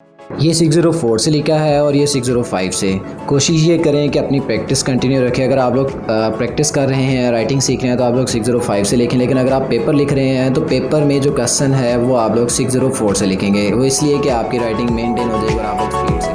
ये 604 से लिखा है और ये 605 से। कोशिश ये करें कि अपनी प्रैक्टिस कंटिन्यू रखें। अगर आप लोग प्रैक्टिस कर रहे हैं, राइटिंग सीख रहे हैं, तो आप लोग 605 से लिखें। लेकिन अगर आप पेपर लिख रहे हैं तो पेपर में जो क्वेश्चन है वो आप लोग 604 से लिखेंगे। वो इसलिए कि आपकी राइटिंग मेंटेन हो जाएगी और आप लोग स्पीड से।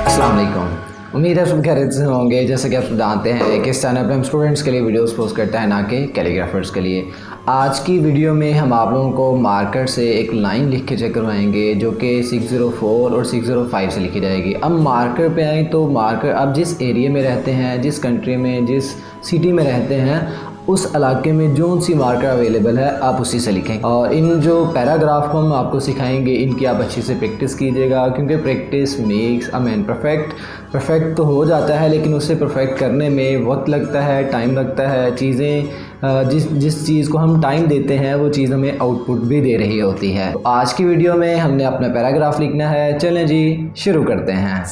अस्सलाम वालेकुम, उम्मीद है सब खैरियत से होंगे। जैसे कि आप जानते हैं कि इस चैनल पे हम स्टूडेंट्स के लिए वीडियोस पोस्ट करते हैं, ना कि कैलीग्राफर्स के लिए। आज की वीडियो में हम आप लोगों को मार्कर से एक लाइन लिख के चेक करवाएंगे जो कि 604 और 605 से लिखी जाएगी। अब मार्कर पे आए तो मार्कर आप जिस एरिया में रहते हैं, जिस कंट्री में, जिस सिटी में रहते हैं, उस इलाके में जो सी मार्कर अवेलेबल है आप उसी से लिखें। और इन जो पैराग्राफ को हम आपको सिखाएंगे इनकी आप अच्छे से प्रैक्टिस कीजिएगा, क्योंकि practice makes a man perfect. Perfect तो हो जाता है लेकिन उससे परफेक्ट करने में वक्त लगता है, टाइम लगता है। चीज़ें जिस चीज़ को हम टाइम देते हैं वो चीज़ हमें आउटपुट भी दे रही होती है। तो आज की वीडियो में हमने अपना पैराग्राफ लिखना है। चलें जी, शुरू करते हैं।